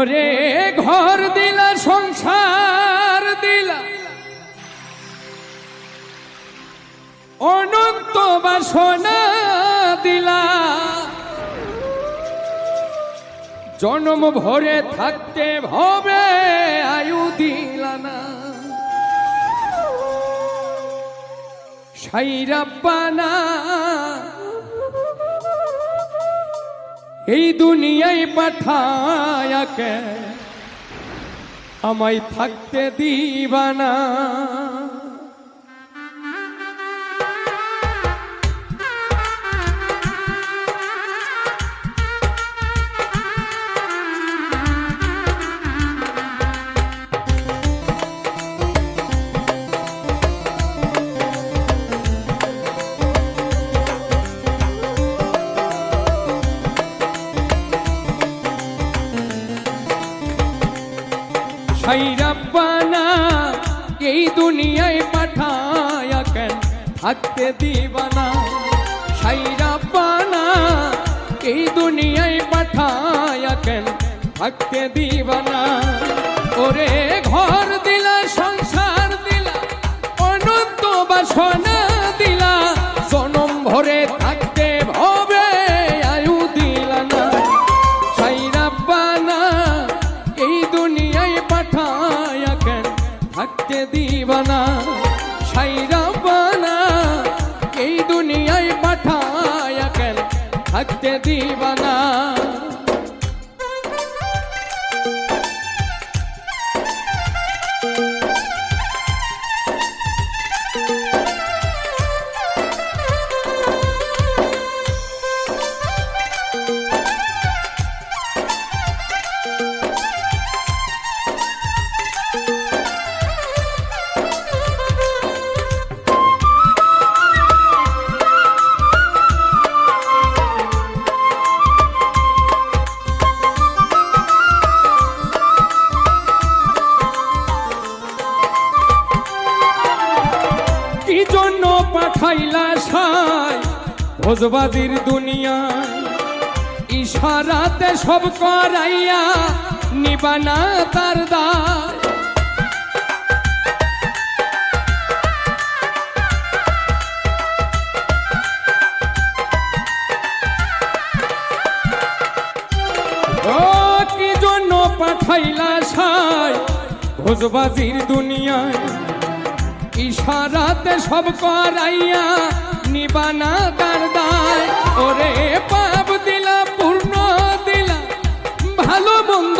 ওরে ঘর দিলা সংসার দিলা অনন্ত বাসনা দিলা জন্ম ভরে থাকতে ভবে আয়ু দিলা না সাইরাব্বানা এই দুনিয়ায় পাঠায়াকে আমায় থাকতে দিবানা সাইরাব্বানা এই দুনিয়ায় পাঠায়া কেন থাকতে দিবানা সাইরাব্বানা এই দুনিয়ায় পাঠায়া কেন থাকতে দিবানা ওরে ঘর দিলা সংসার দিলা অনন্ত বাসনা দিলা জনম ভরে থাকতে ভবে আয়ু দিলা না সাইরাব্বানা এই দুনিয়ায় পাঠায়া কেন থাকতে দিবানা সাইরাব্বানা এই দুনিয়ায় পাঠায়া কেন থাকতে দিবানা কি জন্য পাঠাইলা সাই ভোজবাজির দুনিয়ায় ইশারাতে সব করাইয়া নিবানা তার দায় ও কি জন্য পাঠাইলা সাই ভোজবাজির দুনিয়ায় ইশারাতে সব করাইয়া নিবানা তার দায় ওরে পাপ দিলা পূর্ণ দিলা ভালো মন্দ